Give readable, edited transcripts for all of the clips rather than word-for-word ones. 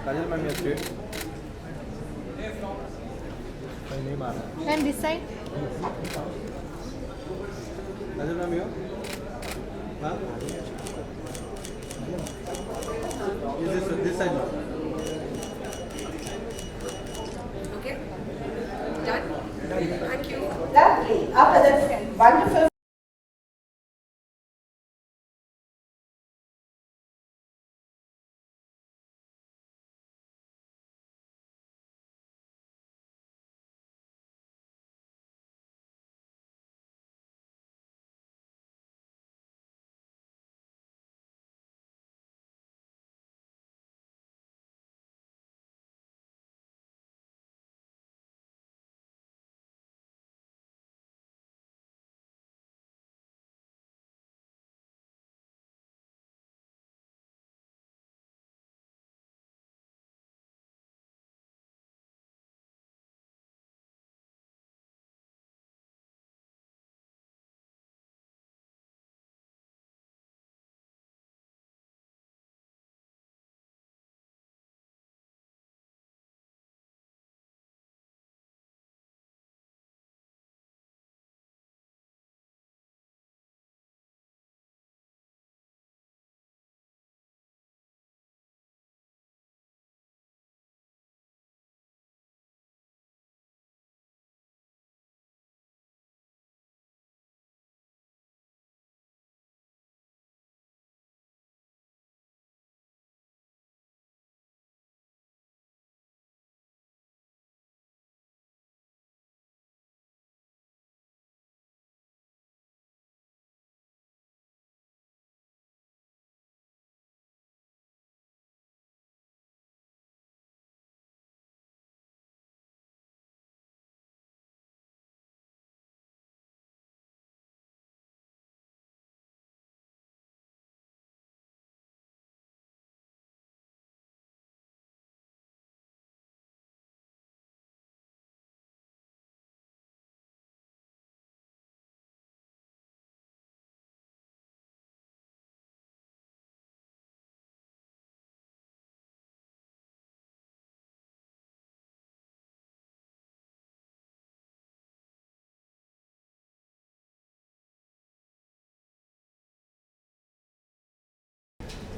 Kajal ma'am, you're straight. नहीं मारा. And this side? Kajal ma'am, you? Huh? Is this side now? Okay? Done? Thank you. Lovely. After that wonderful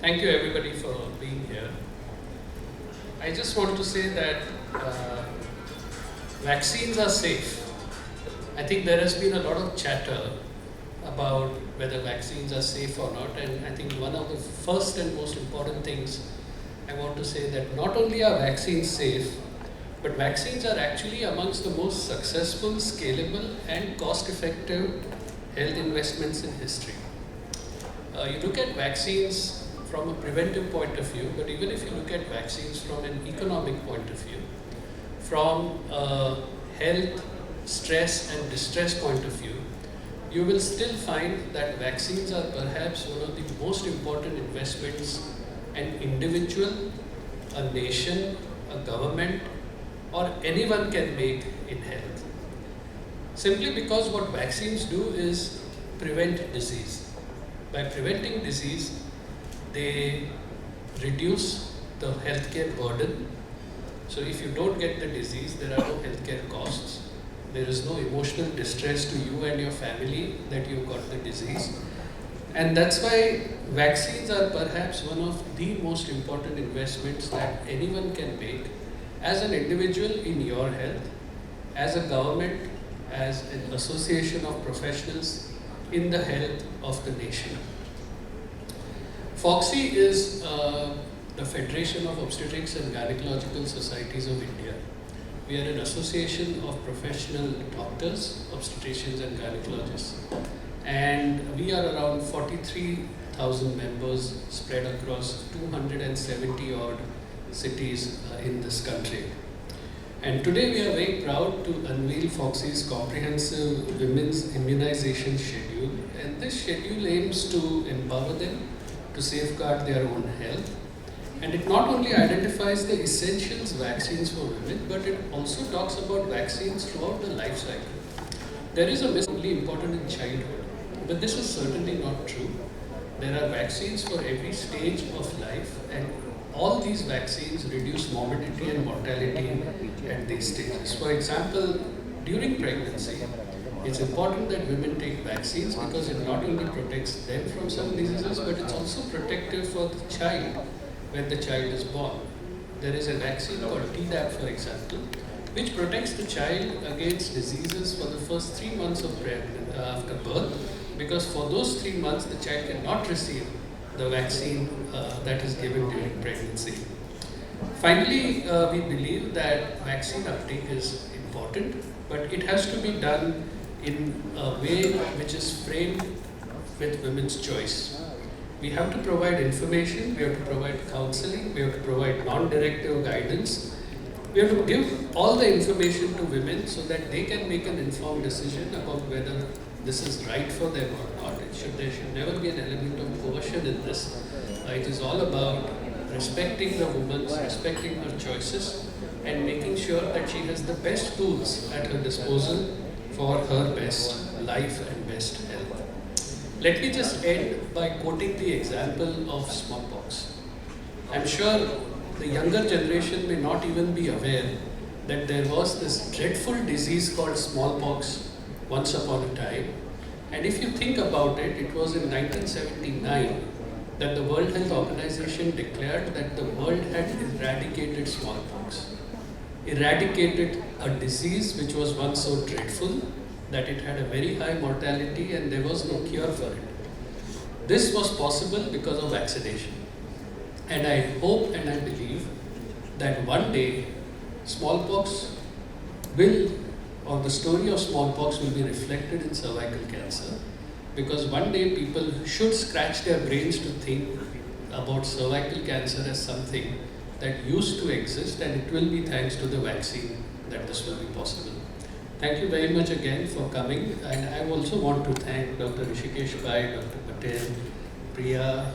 Thank you everybody for being here. I just want to say that vaccines are safe. I think there has been a lot of chatter about whether vaccines are safe or not, and I think one of the first and most important things I want to say that not only are vaccines safe, but vaccines are actually amongst the most successful, scalable and cost-effective health investments in history. You look at vaccines from a preventive point of view, but even if you look at vaccines from an economic point of view, from a health, stress and distress point of view, you will still find that vaccines are perhaps one of the most important investments an individual, a nation, a government or anyone can make in health. Simply because what vaccines do is prevent disease. By preventing disease, they reduce the healthcare burden. So if you don't get the disease, there are no healthcare costs. There is no emotional distress to you and your family that you got the disease. And that's why vaccines are perhaps one of the most important investments that anyone can make as an individual in your health, as a government, as an association of professionals in the health of the nation. FOGSI is the Federation of Obstetrics and Gynecological Societies of India. We are an association of professional doctors, obstetricians and gynecologists. And we are around 43,000 members spread across 270 odd cities in this country. And today we are very proud to unveil FOGSI's comprehensive women's immunization schedule. And this schedule aims to empower them to safeguard their own health. And it not only identifies the essentials vaccines for women, but it also talks about vaccines throughout the life cycle. There is a myth only important in childhood, but this is certainly not true. There are vaccines for every stage of life, and all these vaccines reduce morbidity and mortality at these stages. For example, during pregnancy, it's important that women take vaccines because it not only protects them from some diseases, but it's also protective for the child when the child is born. There is a vaccine called Tdap, for example, which protects the child against diseases for the first 3 months of after birth, because for those 3 months the child cannot receive the vaccine that is given during pregnancy. Finally, we believe that vaccine uptake is important, but it has to be done in a way which is framed with women's choice. We have to provide information, we have to provide counseling, we have to provide non-directive guidance. We have to give all the information to women so that they can make an informed decision about whether this is right for them or not. There should never be an element of coercion in this. It is all about respecting the woman, respecting her choices, and making sure that she has the best tools at her disposal for her best life and best health. Let me just end by quoting the example of smallpox. I'm sure the younger generation may not even be aware that there was this dreadful disease called smallpox once upon a time. And if you think about it, it was in 1979 that the World Health Organization declared that the world had eradicated smallpox. Eradicated a disease which was once so dreadful that it had a very high mortality and there was no cure for it. This was possible because of vaccination. And I hope and I believe that one day smallpox will, or the story of smallpox will be reflected in cervical cancer, because one day people should scratch their brains to think about cervical cancer as something that used to exist, and it will be thanks to the vaccine that this will be possible. Thank you very much again for coming, and I also want to thank Dr. Rishikesh Pai, Dr. Patel, Priya,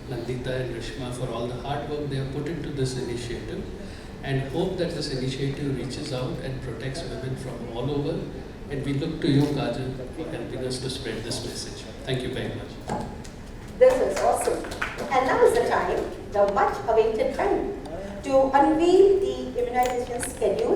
Nandita and Rishma for all the hard work they have put into this initiative, and hope that this initiative reaches out and protects women from all over. And we look to you, Kajal, for helping us to spread this message. Thank you very much. This is awesome. And now is the time, the much awaited time, to unveil the immunization schedule.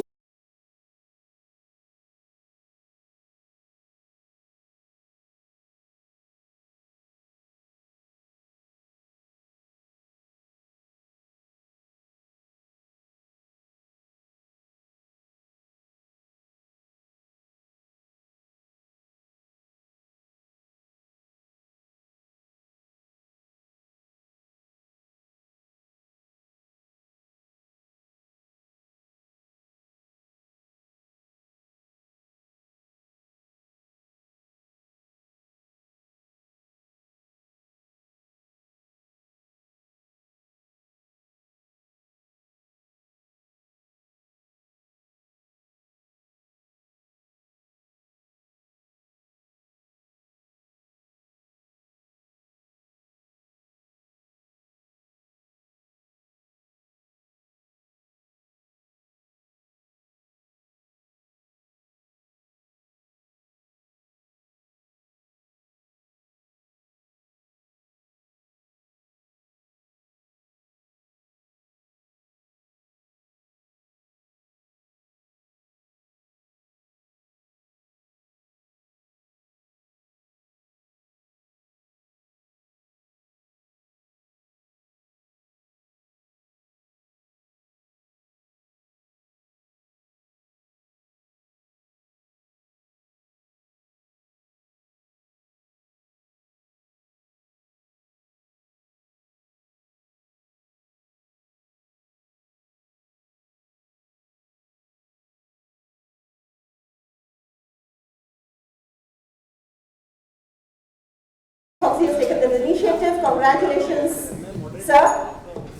He has taken this initiative. Congratulations, sir.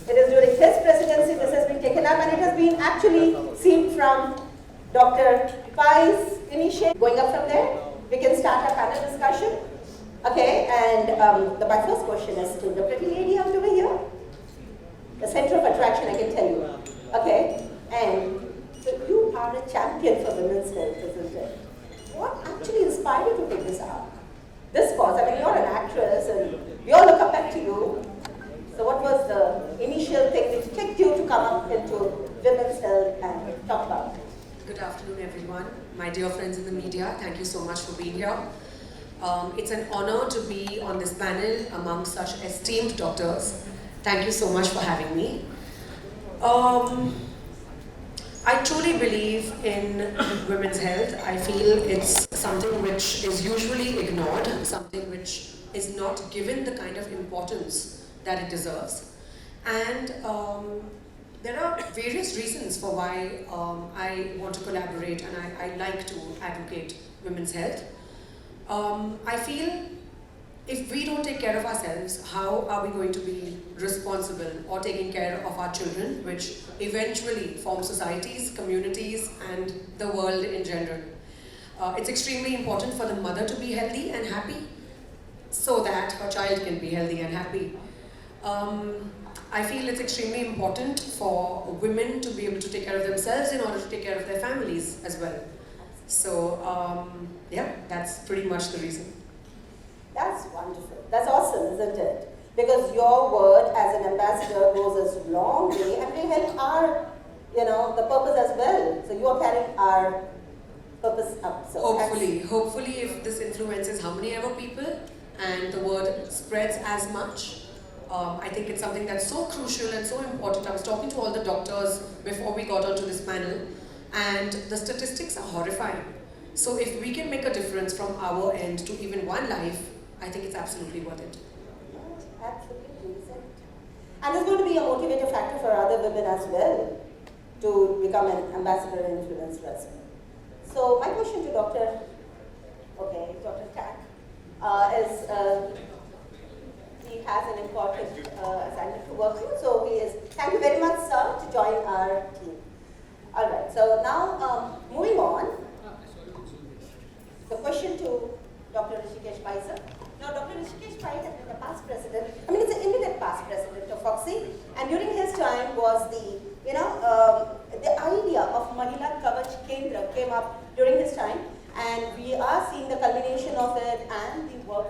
It is during his presidency this has been taken up, and it has been actually seen from Dr. Pai's initiative. Going up from there, we can start our panel discussion. Okay, and my first question is to the pretty lady out over here. The center of attraction, I can tell you. Okay, and so you are a champion for women's health, isn't it? What actually inspired you to take this up? This cause, I mean, you're an actress and we all look up to you. So what was the initial thing which come up into women's health and talk about it. Good afternoon, everyone. My dear friends in the media, thank you so much for being here. It's an honor to be on this panel among such esteemed doctors. Thank you so much for having me. I truly believe in women's health. I feel it's something which is usually ignored, something which is not given the kind of importance that it deserves. And there are various reasons for why I want to collaborate and I like to advocate women's health. I feel if we don't take care of ourselves, how are we going to be responsible or taking care of our children, which eventually form societies, communities, and the world in general? It's extremely important for the mother to be healthy and happy so that her child can be healthy and happy. I feel it's extremely important for women to be able to take care of themselves in order to take care of their families as well. So, yeah, that's pretty much the reason. That's wonderful. That's awesome, isn't it? Because your word as an ambassador goes a long way and will help our, the purpose as well. So you are carrying our purpose up. So Hopefully if this influences how many ever people and the word spreads as much, I think it's something that's so crucial and so important. I was talking to all the doctors before we got onto this panel, and the statistics are horrifying. So if we can make a difference from our end to even one life, I think it's absolutely worth it. Absolutely, isn't it? And it's going to be a motivator factor for other women as well to become an ambassador and influencer as well. So my question to Dr. Tak is, he has an important assignment to work with. So thank you very much, sir, to join our team. All right, so now moving on. The question to Dr. Hrishikesh Pai, sir. Now, Dr. Hrishikesh Pai has been the past president, it's an immediate past president of FOGSI, and during his time was the idea of Mahila Kavach Kendra came up during his time, and we are seeing the culmination of it and the work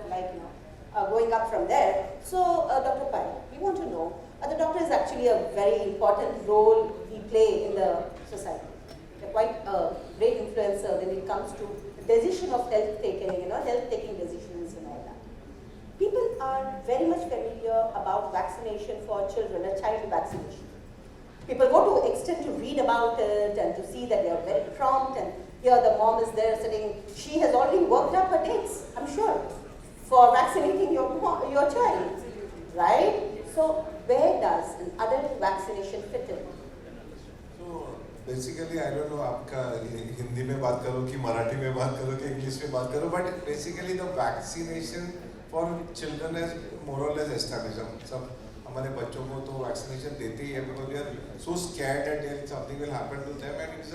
going up from there. So, Dr. Pai, we want to know, the doctor is actually a very important role we play in the society. They're quite a great influencer when it comes to decision of health taking, health taking decisions and all that. People are very much familiar about vaccination for children, a child vaccination. People go to extent to read about it and to see that they are very prompt, and here the mom is there sitting, she has already worked up her dates, I'm sure, for vaccinating your child, right? So where does an adult vaccination fit in? Basically I don't know आपका हिंदी में बात करो कि मराठी में बात करो कि English में बात करो, but basically the vaccination for children is more और लेस एस्टैब्लिश्ड. हम सब हमारे बच्चों को तो वैक्सीनेशन देते ही है because we are so scared that something will happen to them, and it's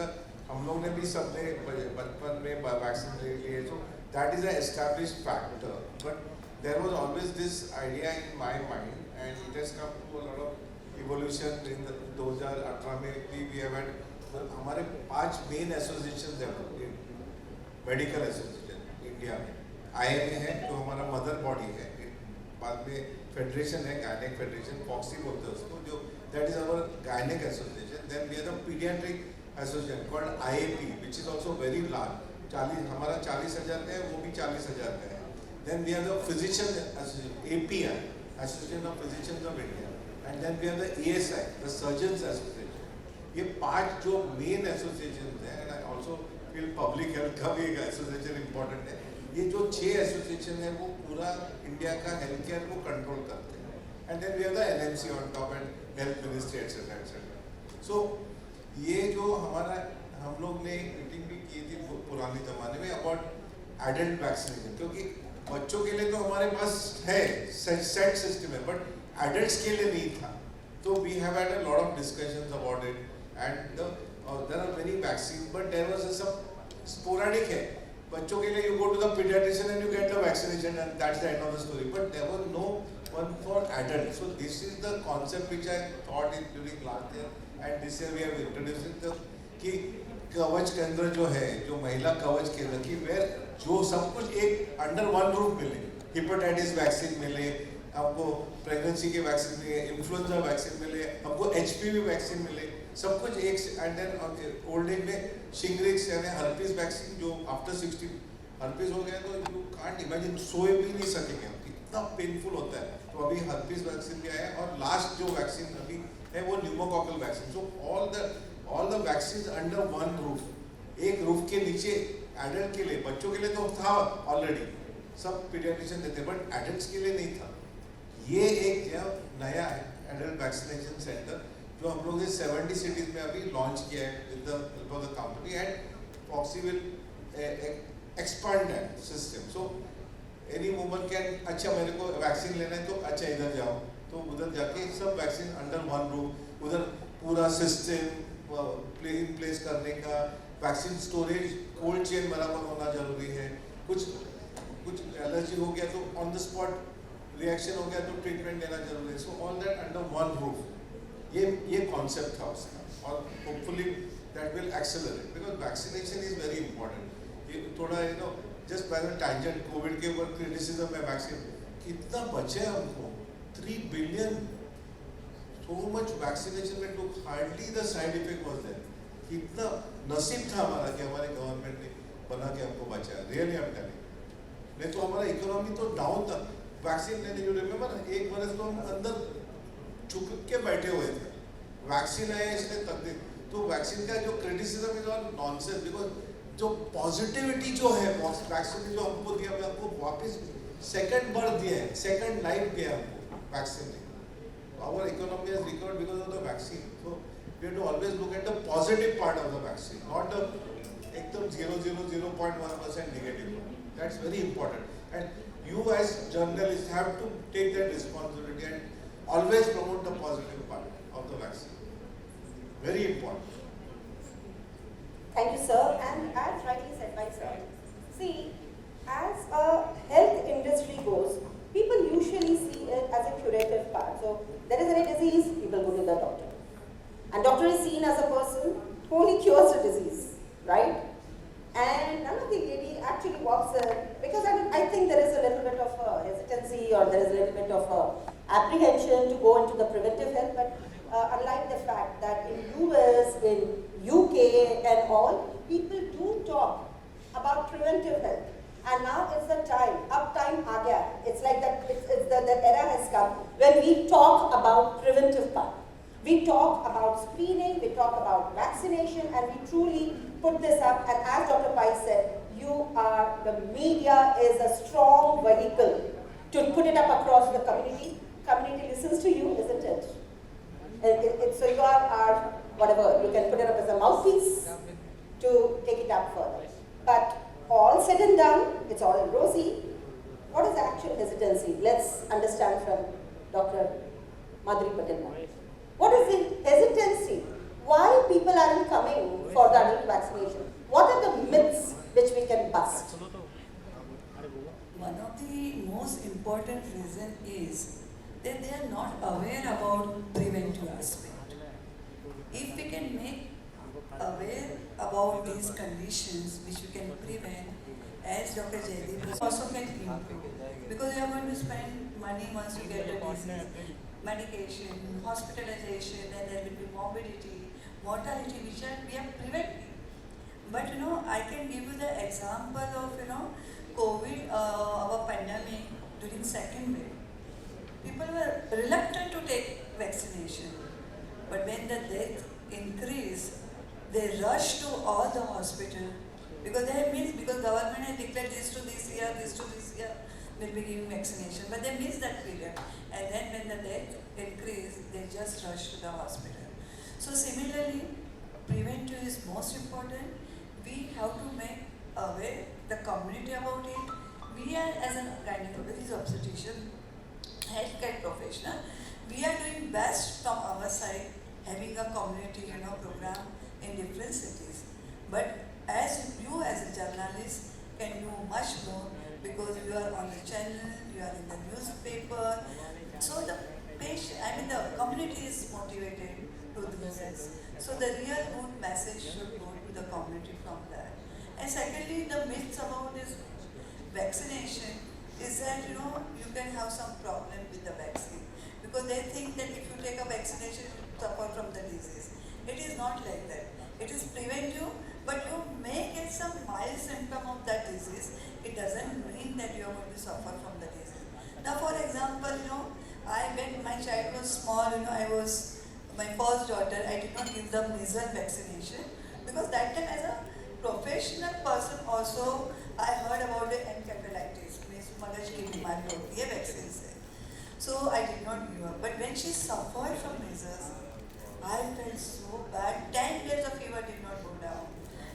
हम लोग ने भी सबने बचपन में वैक्सीन ले लिए, so that is a established factor. But there was always this idea in my mind and it has come to a lot of evolution in 2018 में वी हैव हैड हमारे 5 मेन एसोसिएशन हैं medical association India में. IMA है जो हमारा mother body है, बाद में फेडरेशन है गायनेक फेडरेशन, फॉक्सी बोलते हैं उसको, जो that is our gynaec association. Then we are the paediatric association called IAP which is also very large. 40 हमारा 40,000 का है, वो भी 40,000 का है. Then we are the physician association API, association of physicians of India, and then we are the ASI, the surgeons association. ये 5 जो main association हैं, and I also feel public health का भी एक एसोसिएशन इंपॉर्टेंट है. ये जो 6 association है वो पूरा इंडिया का हेल्थ केयर को कंट्रोल करते हैं. And then we have the NMC on top and health ministry etcetera etcetera. So ये जो हमारा हम लोग ने मीटिंग भी की थी पुराने ज़माने में अबाउट एडल्ट वैक्सीनेशन, क्योंकि बच्चों के लिए तो हमारे पास है सेट सिस्टम है, बट एडल्ट्स के लिए नहीं था. So we have had a lot of discussions about it, and there are many vaccines, but there was some sporadic है. बच्चों के लिए you go to the pediatrician and you get the vaccination, and that's the end of the story. But there was no one for adults. So this is the concept which I thought in during last year, and this year we have introduced it. कि कवच केंद्र जो है, जो महिला कवच केंद्र की, where जो सब कुछ एक अंडर वन रूफ मिले, हेपेटाइटिस वैक्सीन मिले, हमको प्रेगनेंसी के वैक्सीन मिले, इन्फ्लुएंजा वैक्सीन मिले, हमको HPV वैक्सीन मिले, सब कुछ एक से। एंड देन ओल्ड एज में शिंग्रिक्स यानी हर्पीज वैक्सीन जो आफ्टर 60 हर्पीज हो गया तो यू कांट इमेजिन, सोए भी नहीं सकेंगे, कितना पेनफुल होता है। तो अभी हर्पीज वैक्सीन भी आया और लास्ट जो वैक्सीन अभी है वो pneumococcal vaccine. So all the vaccine under one roof, एक रूफ के नीचे एडल्ट के लिए, बच्चों के लिए तो था ऑलरेडी, सब पीडियाट्रिशियन देते, बट एडल्ट्स के लिए नहीं था। ये एक जो नया है एडल्ट वैक्सीनेशन सेंटर जो हम लोग ने 70 सिटीज में अभी लॉन्च किया है with the help of the company, and proxy will expand that system. So any woman can, अच्छा मेरे को वैक्सीन लेना है तो अच्छा इधर जाओ, तो उधर जाके सब वैक्सीन अंडर वन रूफ, उधर पूरा सिस्टम इन प्लेस करने का, वैक्सीन स्टोरेज कोल्ड चेन बराबर होना जरूरी है, कुछ एलर्जी हो गया तो ऑन द स्पॉट रिएक्शन हो गया तो ट्रीटमेंट देना जरूरी है। So all that under one roof, ये कॉन्सेप्ट था उसका, और hopefully that will accelerate because vaccination is very important. ये थोड़ा just by the tangent, Covid के ऊपर क्रिटिसिज्म है वैक्सीन, कितना बचे हमको 3 billion, so much vaccination we took, hardly the side effect was there। कितना नसीब था हमारा कि हमारे गवर्नमेंट ने बना के हमको बचाया, रियली आई एम टेलिंग। नहीं तो हमारा इकोनॉमी तो डाउन था वैक्सीन लेने, जो रिमेम्बर एक बरस तो हम अंदर छुप के बैठे हुए थे, वैक्सीन आया इसने तकलीफ। तो वैक्सीन का जो criticism is all nonsense, because जो पॉजिटिविटी जो है वैक्सीन ने जो हमको दिया, हमको वापस सेकंड बर्थ दिया है, सेकंड लाइफ दिया हमको वैक्सीन ने। Our economy has recovered because of the vaccine. So we have to always look at the positive part of the vaccine, not the एकदम 0.1% negative. That's very important. And you as journalists have to take that responsibility and always promote the positive part of the vaccine. Very important. Thank you, sir. And as rightly said by sir, see, as a health industry goes, people usually see it as a curative part. So there is any disease, people go to the doctor. And doctor is seen as a person who only cures the disease, right? And none of the lady actually walks in, because I think there is a little bit of hesitancy or there is a little bit of apprehension to go into the preventive health. But unlike the fact that in US, in UK and all, people do talk about preventive health. And now is the time, up time aa gaya. It's like that, the era has come when we talk about preventive part. We talk about screening, we talk about vaccination, and we truly put this up. And as Dr. Pai said, the media is a strong vehicle to put it up across the community. Community listens to you, isn't it? So you are whatever, you can put it up as a mouthpiece to take it up further. But all said and done, it's all rosy. What is actual hesitancy? Let's understand from Dr. Madhuri Patel. What is the hesitancy? Why people aren't coming for the adult vaccination? What are the myths which we can bust? One of the most important reason is that they are not aware about preventive aspect. If we can make aware about these conditions which we can prevent, as Dr. Jaideep also can improve, because you are going to spend money once you get the disease, medication, hospitalization, and there will be morbidity, mortality, which we are preventing. But I can give you the example of COVID, our pandemic during second wave. People were reluctant to take vaccination, but when the death increased, they rushed to all the hospital because they had missed, because government had declared this to this year will be giving vaccination, but they missed that period. And then when the death increased, they just rushed to the hospital. So similarly, preventive is most important. We have to make aware the community about it. We are, as a gynecologist, obstetrician, healthcare professional, we are doing best from our side, having a community program in different cities. But as you as a journalist can do much more, because you are on the channel, you are in the newspaper, so the patient, the community is motivated to do this. So the real good message should go to the community from that. And secondly, the myths about this vaccination, is that you can have some problem with the vaccine because they think that if you take a vaccination you suffer from the disease. It is not like that. It is prevent you, but you may get some mild symptom of that disease. It doesn't mean that you are going to suffer from the disease. Now, for example, when my child was small, I was my first daughter. I did not give the measles vaccination because that time as a professional person also I heard about the encephalitis, means मगज की बीमारी होती है vaccine से. So I did not give up. But when she suffered from measles, I felt so bad. 10 days of fever did not go down.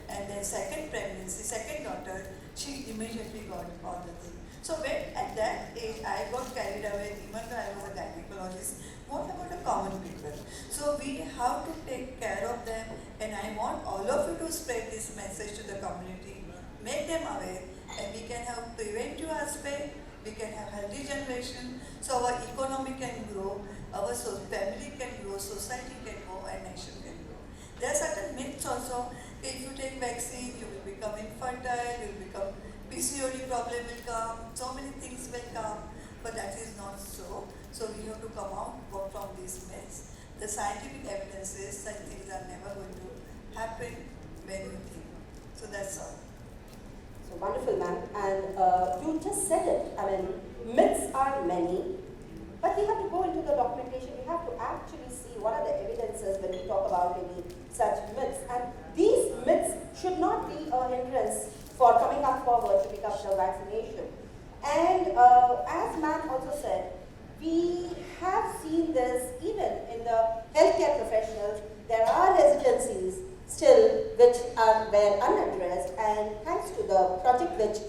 And then second pregnancy, second daughter, she immediately got all the things. So when at that age I got carried away, even though I was a gynecologist, what about the common people? So we have to take care of them, and I want all of you to spread this message to the community, make them aware, and we can have preventive aspect, we can have healthy generation, so our economy can grow, our family can grow, society can grow, and nation can grow. There are certain myths also. If you take vaccine, you will become infertile, you will become PCOD problem will come, so many things will come, but that is not so. So we have to come out, work from these myths. The scientific evidence says such things are never going to happen when you think. So that's all. So wonderful, ma'am. And you just said it. I mean, myths are many, but we have to go into the documentation. We have to actually see what are the evidences when we talk about any such myths. And these myths should not be a hindrance for coming up forward to pick up the vaccination. And as ma'am also said, we have seen this even in the healthcare professionals. There are hesitancies still which were unaddressed, and thanks to the project which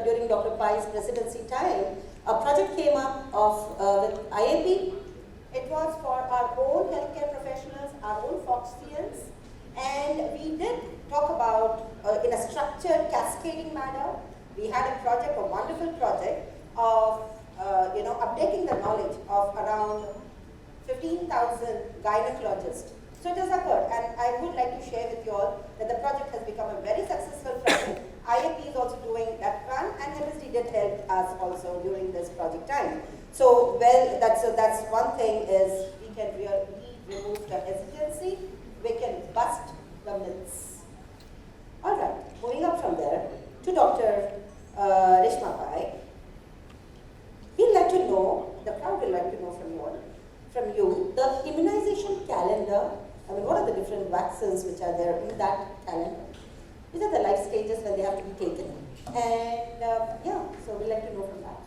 during Dr. Pai's presidency time, a project came up with IAP. It was for our own healthcare professionals, our own Foxians, and we did talk about in a structured, cascading manner. We had a project, a wonderful project of updating the knowledge of around 15,000 gynecologists. So it has occurred, and I would like to share with you all that the project has become a very successful project. IAP is also doing that one, and MSD did help us also during this project time. So, well, that's one thing is we can really remove the hesitancy, we can bust the myths. All right, moving up from there to Dr. Reshma Pai. We'd like to know, the crowd would like to know from you, the immunization calendar. I mean, what are the different vaccines which are there in that calendar? These are the life stages when they have to be taken. And so we'd like to know from that.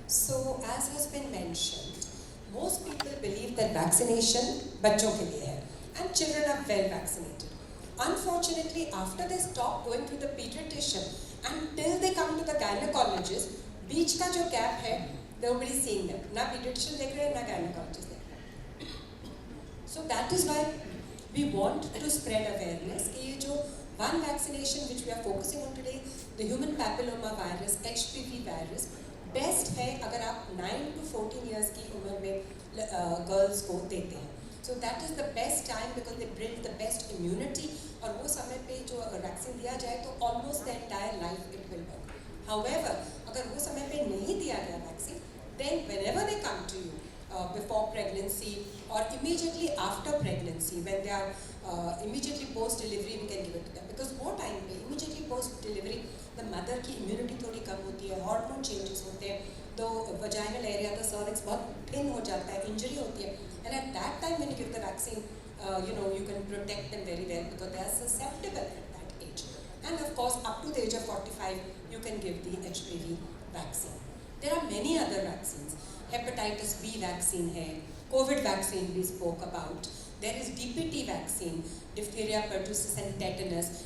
So, as has been mentioned, most people believe that vaccination बच्चों के लिए है, and children are well vaccinated. Unfortunately, after they stop going to the pediatrician until they come to the gynecologist, बीच का जो gap है, nobody is seeing them. ना pediatrician देख रहे हैं, ना gynecologist देख रहे हैं. So that is why we want to spread awareness कि ये जो one vaccination which we are focusing on today, the human papilloma virus, HPV virus, best है अगर आप 9 to 14 years की उम्र में girls को देते हैं. So that is the best time because they bring the best immunity, और वो समय पे जो अगर वैक्सीन दिया जाए तो almost the entire life it will work. However, अगर वो समय पे नहीं दिया गया vaccine, then whenever they come to you before pregnancy or immediately after pregnancy, when they are immediately post delivery, we can give it to them because वो time पे immediately post delivery the mother की immunity थोड़ी कम होती है, hormone changes होते हैं, तो vaginal area the cervix बहुत thin हो जाता है, injury होती है, and at that time when you give the vaccine, you can protect them very well because they are susceptible at that age. And of course, up to the age of 45, you can give the HPV vaccine. There are many other vaccines. Hepatitis B vaccine hai, COVID vaccine we spoke about. There is DPT vaccine, diphtheria, pertussis and tetanus.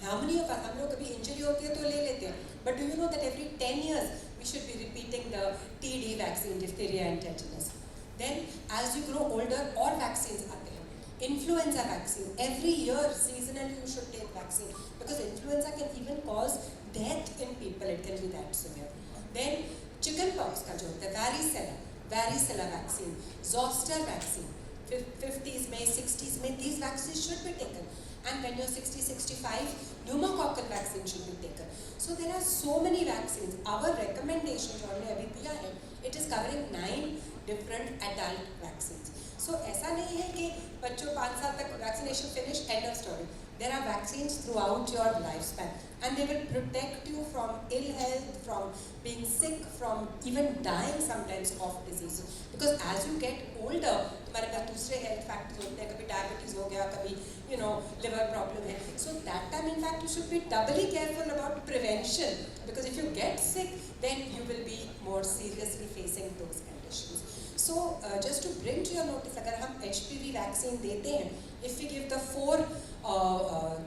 How many of us, हम लोग कभी injury होती है तो ले लेते हैं. But do you know that every 10 years we should be repeating the TD vaccine, diphtheria and tetanus. Then as you grow older, all vaccines are there. Influenza vaccine, every year seasonally you should take vaccine because influenza can even cause death in people, it can be that severe. Then chickenpox का जो होता है, varicella vaccine, zoster vaccine, 50s में, 60s में, these vaccines should be taken. And when you're 60, 65, pneumococcal vaccine should be taken. So there are so many vaccines. Our recommendation जो हमने अभी दिया है, it is covering 9 different adult vaccines. So ऐसा नहीं है कि बच्चों 5 साल तक vaccination finish, end of story. There are vaccines throughout your lifespan, and they will protect you from ill health, from being sick, from even dying sometimes of diseases. Because as you get older, तुम्हारे पास दूसरे health factors होते हैं, कभी diabetes हो गया, कभी liver problem है. So that time, in fact, you should be doubly careful about prevention, because if you get sick, then you will be more seriously facing those conditions. So just to bring to your notice, अगर हम HPV vaccine देते हैं, if we give the 4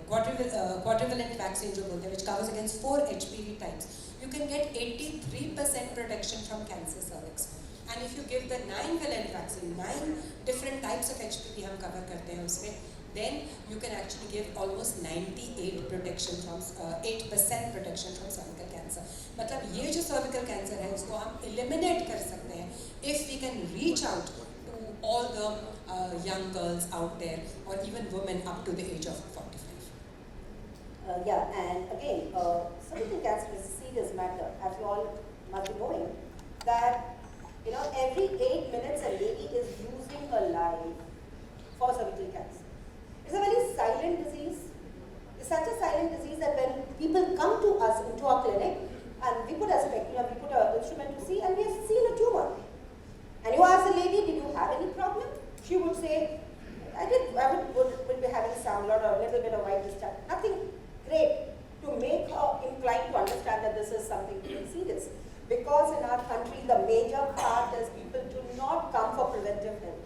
quadrivalent vaccine जो बोलते हैं, which covers against 4 HPV types, you can get 83% protection from cancer cervix. And if you give the 9-valent vaccine, 9 different types of HPV हम cover करते हैं उसमें, then you can actually give almost 98% protection from 8% protection from cervical cancer. मतलब ये जो cervical cancer है उसको हम eliminate कर सकते हैं if we can reach out to all the young girls out there, or even women up to the age of 45. Yeah, and again, cervical cancer is a serious matter, as you all must be knowing, that every 8 minutes a lady is losing her life for cervical cancer. It's a very silent disease. It's such a silent disease that when people come to us into our clinic and we put a we put an instrument to see, and we have seen a tumor. And you ask the lady, did you have any problem? She would say, I would be having some lot or a little bit of white discharge. Nothing great to make her inclined to understand that this is something very serious. Because in our country, the major part is people do not come for preventive health.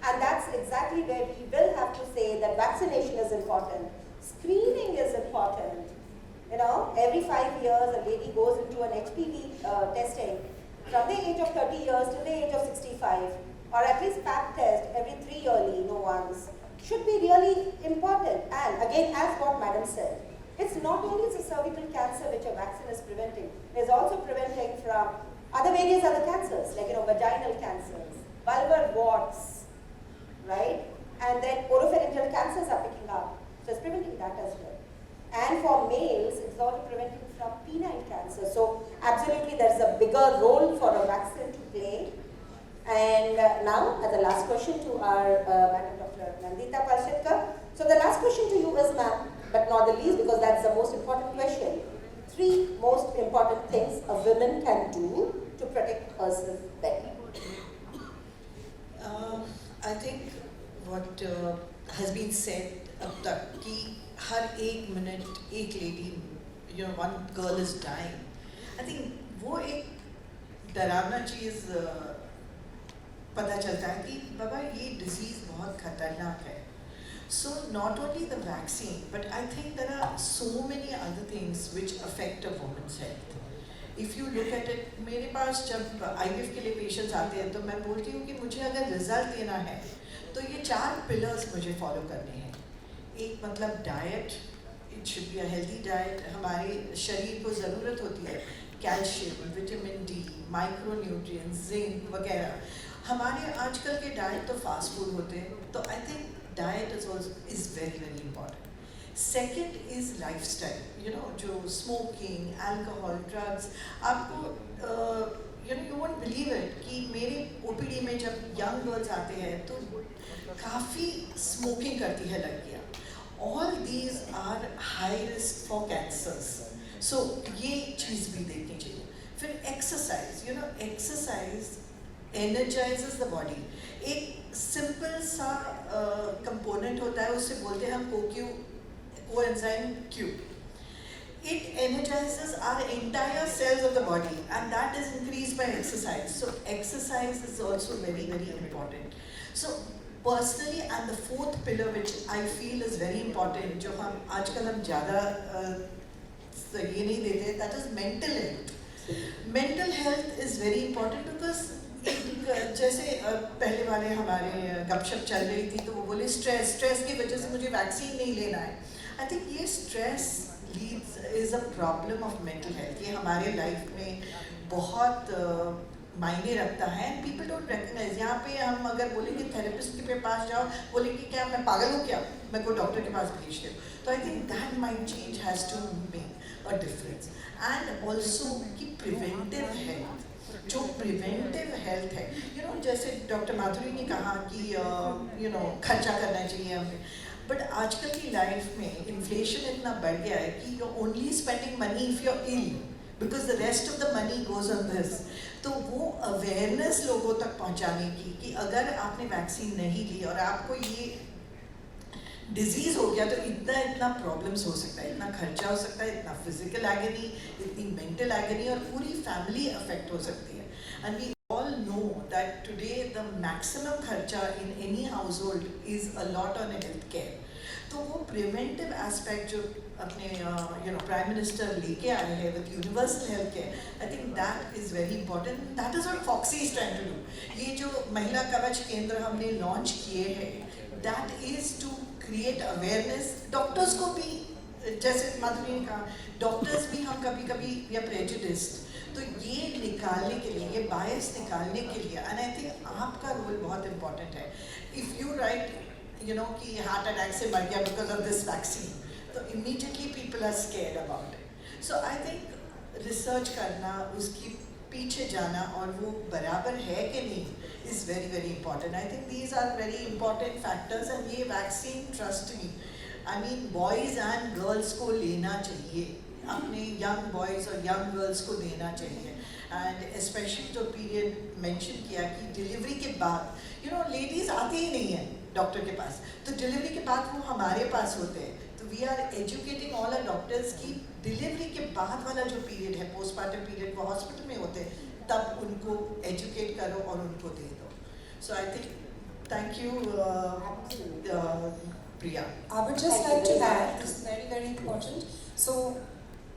And that's exactly where we will have to say that vaccination is important, screening is important. Every 5 years a lady goes into an HPV testing from the age of 30 years to the age of 65, or at least pap test every 3 yearly, once, should be really important. And again, as what Madam said, it's not only the cervical cancer which a vaccine is preventing, it's also preventing from various other cancers, like vaginal cancers, vulvar warts, right? And then oropharyngeal cancers are picking up. So it's preventing that as well. And for males, it's also preventing from penile cancer. So absolutely there's a bigger role for a vaccine to play. And now, as the last question to our Madam Dr. Nandita Palshetkar. So the last question to you is, ma'am, but not the least, because that's the most important question. 3 most important things a woman can do to protect herself better. I think what has been said अब तक कि हर 1 minute एक lady, one girl is dying. I think वो एक डरावना चीज़ पता चलता है कि बाबा ये disease बहुत खतरनाक है. So not only the vaccine, but I think there are so many other things which affect a woman's health. If you look at it, मेरे पास जब IVF के लिए patients आते हैं तो मैं बोलती हूँ कि मुझे अगर result देना है तो ये 4 pillars मुझे follow करने हैं. एक मतलब diet, it should be a healthy diet. हमारे शरीर को ज़रूरत होती है calcium, vitamin D, micronutrients, zinc वगैरह. हमारे आजकल के डाइट तो फास्ट फूड होते हैं, तो I think diet is very very important. Second is lifestyle. जो स्मोकिंग, अल्कोहल, ड्रग्स, आपको यू वोंट बिलीव इट कि मेरे ओपीडी में जब यंग गर्ल्स आते हैं तो काफ़ी स्मोकिंग करती है लड़कियाँ. All these are high risk for cancers. So ये चीज़ भी देखनी चाहिए. फिर exercise, exercise energizes the body. एक सिंपल सा कंपोनेंट होता है, उससे बोलते हैं हम coenzyme Q. It energizes our entire cells of the body, and that is increased by exercise. So exercise is also very very important. So personally, and the 4th pillar which I feel is very important, जो हम आजकल हम ज़्यादा ये नहीं देते, that is mental health. Mental health is very important because जैसे पहले वाले हमारे गपशप चल रही थी तो वो बोले स्ट्रेस की वजह से मुझे वैक्सीन नहीं लेना है. आई थिंक ये stress leads is a problem of mental health. ये हमारे लाइफ में बहुत मायने रखता है एंड पीपल डोंट रिकग्नाइज. यहाँ पे हम अगर बोलेंगे थेरेपिस्ट के पास जाओ, बोलेंगे क्या मैं पागल हूँ क्या, मैं को डॉक्टर के पास भेज दे. तो I think that mind change has to make a difference. And also कि प्रिवेंटिव हेल्थ, जो प्रिवेंटिव हेल्थ है, यू नो, जैसे डॉक्टर माधुरी ने कहा कि यू नो खर्चा करना चाहिए हमें, बट आजकल की लाइफ में इन्फ्लेशन इतना बढ़ गया है कि you only spending money if you are ill, because the rest of the money goes on this. तो वो अवेयरनेस लोगों तक पहुंचाने की कि अगर आपने वैक्सीन नहीं ली और आपको ये डिजीज हो गया तो इतना इतना प्रॉब्लम्स हो सकता है, इतना खर्चा हो सकता है, इतना फिजिकल एगनी, इतनी मेंटल एगनी, और पूरी फैमिली अफेक्ट हो सकती है. And we all know that today the maximum kharcha in any household is a lot on health care. तो वो प्रिवेंटिव एस्पेक्ट जो अपने यू नो प्राइम मिनिस्टर लेके आए हैं with universal health care, I think that is very important. That is what FOGSI is trying to do. ये जो महिला कवच केंद्र हमने लॉन्च किए हैं, that is to create awareness. Doctors को भी, जैसे माधुरी ने कहा, डॉक्टर्स भी हम कभी कभी वी आर प्रेजुडिस्ड, तो ये निकालने के लिए, ये बायस निकालने के लिए, एंड आई थिंक आपका रोल बहुत इंपॉर्टेंट है. If you write you know कि हार्ट अटैक से मर गया बिकॉज ऑफ दिस वैक्सीन, तो immediately people are scared about it. So I think research करना, उसकी पीछे जाना और वो बराबर है कि नहीं is very very important. I think these are very important factors. And ये vaccine, trust me, I mean boys and girls को लेना चाहिए, अपने यंग बॉयज़ और यंग गर्ल्स को देना चाहिए. एंड स्पेशली जो पीरियड मेंशन किया कि डिलीवरी के बाद, यू नो, लेडीज़ आती ही नहीं है डॉक्टर के पास, तो डिलीवरी के बाद वो हमारे पास होते हैं. तो we are educating all our doctors की डिलीवरी के बाद वाला जो पीरियड है, पोस्टमार्टम पीरियड, वो हॉस्पिटल में होते हैं, तब उनको एजुकेट करो और उनको दे दो. So I think thank you Priya. I would just like to add, this is very very important. So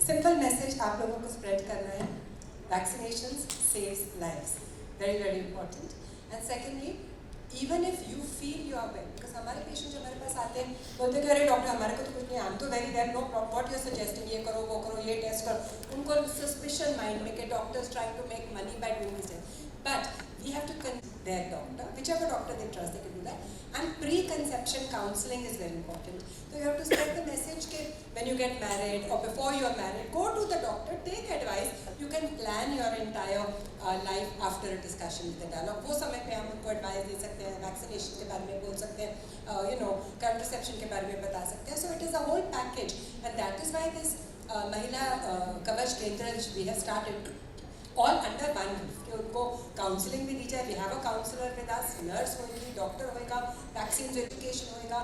simple message आप लोगों को spread करना है. Vaccinations saves lives. Very very important. And secondly, even if you feel you are well, because हमारे patient जो हमारे पास आते हैं बोलते हैं अरे डॉक्टर हमारे को तो कुछ नहीं, I'm तो very well, no problem, what you are suggesting, ये करो वो करो, ये टेस्ट करो. उनको suspicion mind में कि doctors trying to make money by doing this. But we have to consult their doctor, whichever doctor they trust, they can do that. And pre-conception counseling is very important. So you have to spread the message that when you get married or before you are married, go to the doctor, take advice. You can plan your entire life after a discussion with the dialogue. वो समय पे हम उनको advice दे सकते हैं, vaccination के बारे में बोल सकते हैं, you know, contraception के बारे में बता सकते हैं. So it is a whole package, and that is why this Mahila Kavach Kendra we have started. All under one roof, कि उनको काउंसलिंग भी दी जाए. We have a counsellor with us, nurse होगी, डॉक्टर होएगा, वैक्सीन एजुकेशन होएगा,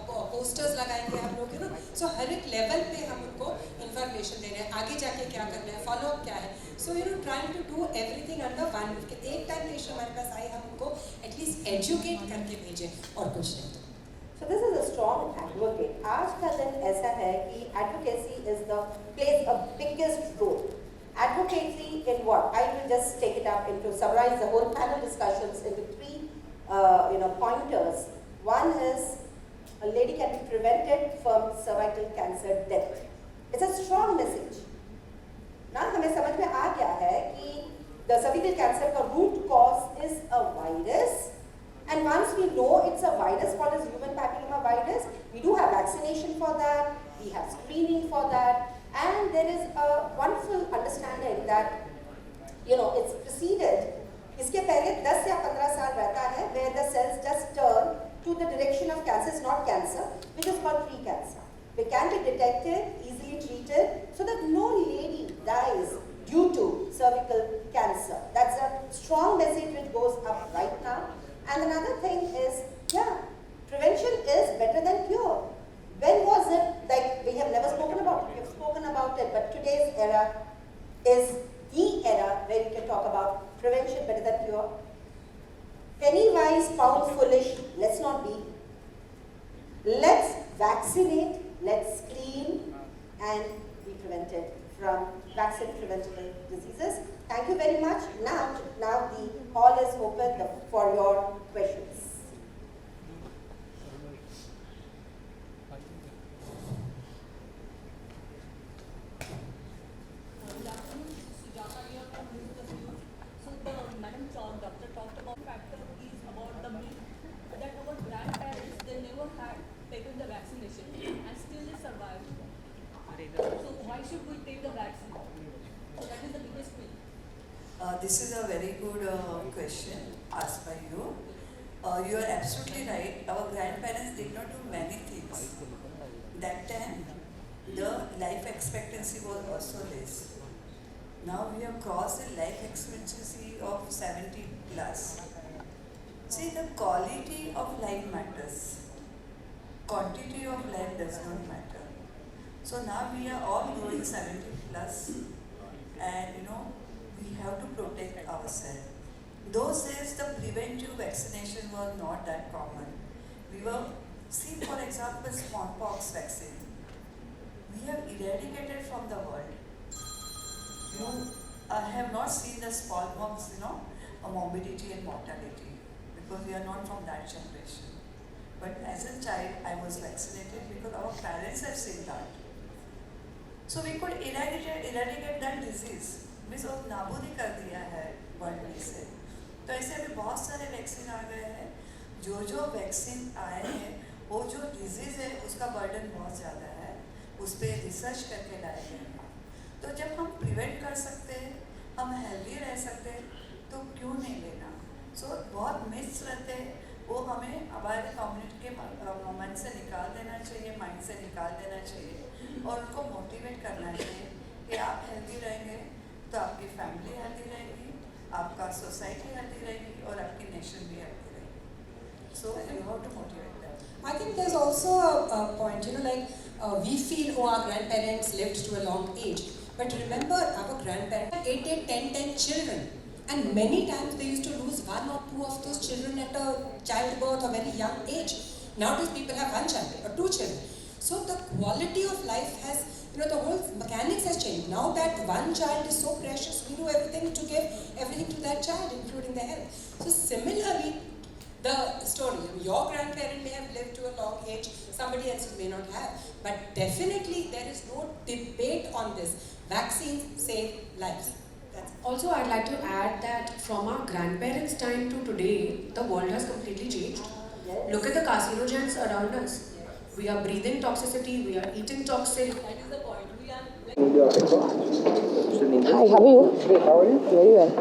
posters लगाएंगे हम लोग, यू नो. सो हर एक लेवल पे हम उनको इन्फॉर्मेशन दे रहे हैं, आगे जाके क्या करना है, फॉलो अप क्या है. So you know trying to do everything under one roof, कि एक टाइम पेशेंट हमारे पास आए, हम उनको एटलीस्ट एजुकेट करके भेजें और कुछ नहीं. So this is a strong advocate. आज का दिन ऐसा है कि advocacy is the plays a biggest role. Advocacy in what? I will just take it up into summarize the whole panel discussions into three, pointers. One is a lady can be prevented from cervical cancer death. It's a strong message. ना हमें समझ में आ गया है कि the cervical cancer का root cause is a virus. And once we know it's a virus called as human papilloma virus, we do have vaccination for that, we have screening for that, and there is a wonderful understanding that, you know, it's preceded. इसके पहले 10 या 15 साल रहता है where the cells just turn to the direction of cancer. It's not cancer, which is called pre-cancer. It can be detected, easily treated, so that no lady dies due to cervical cancer. That's a strong message which goes up right now. And another thing is, yeah, prevention is better than cure. When was it, like, we have never spoken about it, we have spoken about it, but today's era is the era where you can talk about prevention better than cure. Penny wise, pound foolish, let's not be. Let's vaccinate, let's screen, and be prevented from vaccine preventable diseases. Thank you very much. Now the hall is open for your questions. So the You are absolutely right. Our grandparents did not do many things. That time, the life expectancy was also less. Now we have crossed the life expectancy of 70 plus. See, the quality of life matters. Quantity of life does not matter. So now we are all growing 70 plus, and we have to protect ourselves. Those days, the preventive vaccination was not that common. See, for example, smallpox vaccine. We have eradicated from the world. I have not seen the smallpox, morbidity and mortality, because we are not from that generation. But as a child, I was vaccinated because our parents have seen that. So we could eradicate that disease. Means वो नाबूदी कर दिया है world में से. तो ऐसे अभी बहुत सारे वैक्सीन आ गए हैं. जो वैक्सीन आए हैं वो जो डिजीज़ है उसका बर्डन बहुत ज़्यादा है, उस पर रिसर्च करके लाए गए हैं. तो जब हम प्रिवेंट कर सकते हैं, हम हेल्दी रह सकते हैं, तो क्यों नहीं लेना. सो बहुत मिथ्स रहते हैं, वो हमें हमारे कम्युनिटी के मन से निकाल देना चाहिए, माइंड से निकाल देना चाहिए और उनको मोटिवेट करना चाहिए कि आप हेल्दी रहेंगे तो आपकी फैमिली हेल्दी रहेगी, आपका सोसाइटी हेल्दी रहेगी और आपकी नेशन भी हेल्दी रहेगी. So you have to motivate them. I think there's also a point, we feel, our grandparents lived to a long age. But remember, our grandparents had 8, 10 children. And many times they used to lose 1 or 2 of those children at a childbirth or very young age. Nowadays people have 1 child or 2 children. So the quality of life has, the whole mechanics has changed. Now that 1 child is so precious, we do everything to give everything to that child, including the health. So similarly, the story, your grandparent may have lived to a long age, somebody else may not have. But definitely there is no debate on this. Vaccines save lives. Also, I'd like to add that from our grandparents' time to today, the world has completely changed. Look at the carcinogens around us. We are breathing toxicity, we are eating toxic. That is the point. We are Hi, how are you? Hey, how are you? Very well.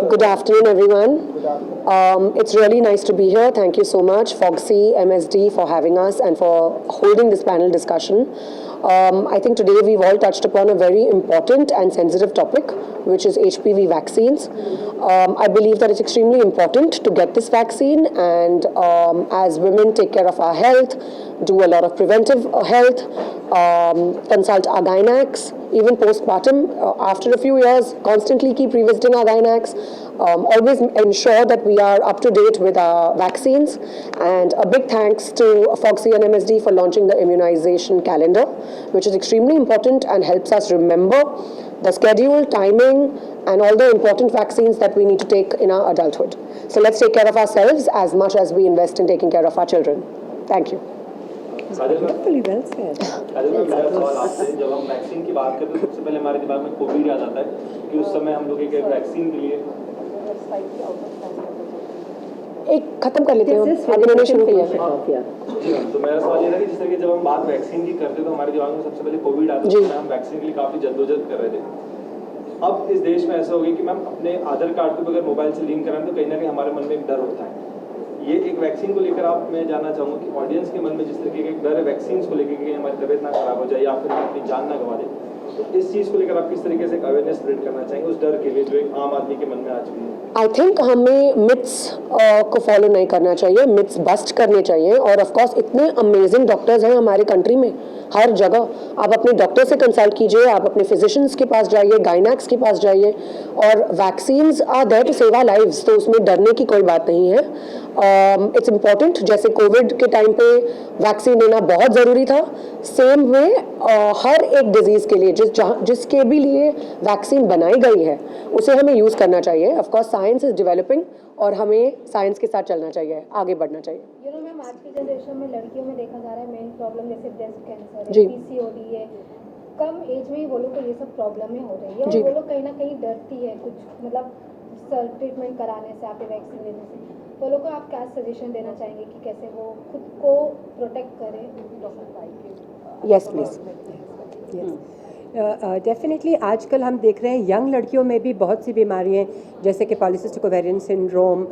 Good afternoon, everyone. Good afternoon. It's really nice to be here. Thank you so much, Foxy, MSD, for having us and for holding this panel discussion. I think today we've all touched upon a very important and sensitive topic, which is HPV vaccines. I believe that it's extremely important to get this vaccine, and as women take care of our health, do a lot of preventive health, consult our gynacs, even postpartum, after a few years, constantly keep revisiting our gynacs, always ensure that we are up to date with our vaccines. And a big thanks to Foxy and MSD for launching the immunization calendar, which is extremely important and helps us remember the schedule, timing, and all the important vaccines that we need to take in our adulthood. So let's take care of ourselves as much as we invest in taking care of our children. Thank you. मेरा सवाल आपसे, जब हम vaccine की बात करते हैं सबसे पहले हमारे दिमाग में कोविड याद आता है कि उस समय हम लोग एक वैक्सीन के लिए एक खत्म कर लेते हैं, आगे मैंने शुरू किया. तो मेरा सवाल ये था कि जिस तरह की जब हम बात वैक्सीन की करते तो हमारे दिमाग में सबसे पहले कोविड आता है, हम वैक्सीन के लिए काफ़ी जद्दोजहद कर रहे थे. अब इस देश में ऐसा हो गया कि मैम अपने आधार कार्ड को अगर मोबाइल से लिंक कराएं तो कहीं ना कहीं हमारे मन में एक डर होता है. ये एक वैक्सीन को लेकर आप, मैं जानना चाहूँगा कि ऑडियंस के मन में जिस तरीके का एक डर है वैक्सीन को लेकर कि हमारी तबीयत ना खराब हो जाए या फिर अपनी जान ना गंवा दे, तो इस चीज़ को लेकर आप किस तरीके से अवेयरनेस स्प्रेड करना चाहेंगे उस डर के लिए जो एक आम आदमी के मन में आज भी है? आई थिंक हमें मिथ्स को फॉलो नहीं करना चाहिए, मिथ्स बस्ट करने चाहिए. और ऑफ कोर्स इतने अमेजिंग डॉक्टर्स हैं हमारे कंट्री में, हर जगह. आप अपने डॉक्टर से कंसल्ट कीजिए, आप अपने फिजिशियंस के पास जाइए, गाइनैक्स के पास जाइए. और vaccines are there to save our lives, तो उसमें डरने की कोई बात नहीं है. इट्स इम्पॉर्टेंट, जैसे कोविड के टाइम पे वैक्सीन लेना बहुत ज़रूरी था, सेम वे हर एक डिजीज़ के लिए जिसके भी लिए वैक्सीन बनाई गई है उसे हमें यूज़ करना चाहिए. Of course science is developing और हमें साइंस के साथ चलना चाहिए, आगे बढ़ना चाहिए. मैम आज की जनरेशन में लड़कियों में देखा जा रहा है मेन प्रॉब्लम जैसे ब्रेस्ट कैंसर है, जी. PCOD है, कम एज में ही वो लोग को ये सब प्रॉब्लमें हो रही है और वो लोग कहीं ना कहीं डरती है कुछ, मतलब ट्रीटमेंट कराने से, आपके वैक्सीन लेने से. तो लोगों को आप क्या सजेशन देना चाहेंगे कि कैसे वो खुद को प्रोटेक्ट करें? Yes please. डेफिनेटली आजकल हम देख रहे हैं यंग लड़कियों में भी बहुत सी बीमारियां जैसे कि polycystic ovarian syndrome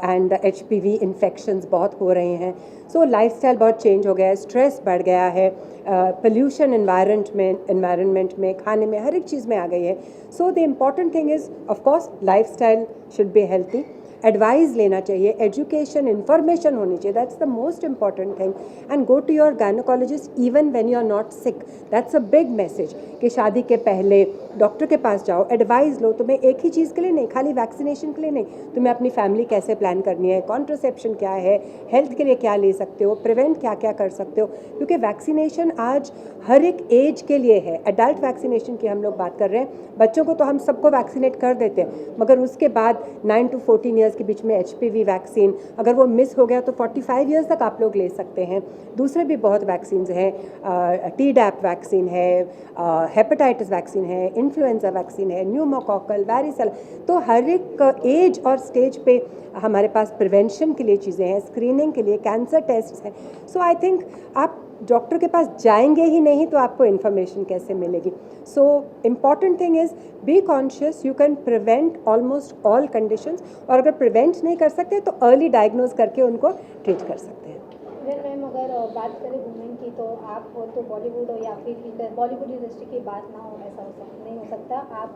and HPV infections बहुत हो रहे हैं. सो लाइफस्टाइल बहुत चेंज हो गया है, स्ट्रेस बढ़ गया है, पोल्यूशन एनवायरनमेंट में, खाने में, हर एक चीज़ में आ गई है. So the important thing is of course lifestyle should be healthy. Advice लेना चाहिए, एजुकेशन, इन्फॉर्मेशन होनी चाहिए. That's the most important thing. And go to your gynaecologist even when you are not sick. That's a big message कि शादी के पहले doctor के पास जाओ, एडवाइस लो. तुम्हें एक ही चीज़ के लिए नहीं, खाली वैक्सीनेशन के लिए नहीं, तुम्हें अपनी फैमिली कैसे प्लान करनी है, कॉन्ट्रासेप्शन क्या है, हेल्थ के लिए क्या ले सकते हो, प्रिवेंट क्या क्या कर सकते हो. क्योंकि वैक्सीनेशन आज हर एक एज के लिए है. एडल्ट वैक्सीनेशन की हम लोग बात कर रहे हैं, बच्चों को तो हम सबको वैक्सीनेट कर देते हैं, मगर उसके बाद 9 to 14 ईयर्स के बीच में HPV वैक्सीन अगर वो मिस हो गया तो 45 ईयर्स तक आप लोग ले सकते हैं. दूसरे भी बहुत वैक्सीन हैं, Tdap वैक्सीन है, हेपेटाइटिस वैक्सीन है, इन्फ्लुएंजा वैक्सीन है, न्यूमोकॉकल, वैरिसेल. तो हर एक एज और स्टेज पे हमारे पास प्रिवेंशन के लिए चीज़ें हैं, स्क्रीनिंग के लिए कैंसर टेस्ट हैं. सो आई थिंक आप डॉक्टर के पास जाएंगे ही नहीं तो आपको इन्फॉर्मेशन कैसे मिलेगी. So important thing is be conscious. You can prevent almost all conditions, और अगर प्रिवेंट नहीं कर सकते तो अर्ली डायग्नोज करके उनको ट्रीट कर सकते हैं. मैम अगर बात करें वुमेन की तो आप हो तो बॉलीवुड हो या फिर बॉलीवुड इंडस्ट्री की बात ना हो, ऐसा नहीं हो सकता. आप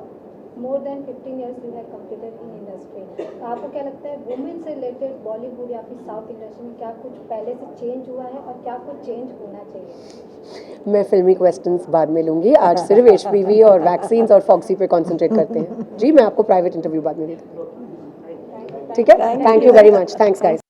more than 15 years you have completed in industry. तो आपको क्या लगता है वुमेन से रिलेटेड बॉलीवुड या फिर साउथ इंडस्ट्री में क्या कुछ पहले से चेंज हुआ है और क्या कुछ चेंज होना चाहिए? मैं फिल्मी क्वेश्चंस बाद में लूँगी. आज सिर्फ HPV और वैक्सीन्स और फॉक्सी पे कॉन्सेंट्रेट करते हैं. जी, मैं आपको प्राइवेट इंटरव्यू बाद में दे दूँगी. ठीक है, thank you very much. Thanks guys.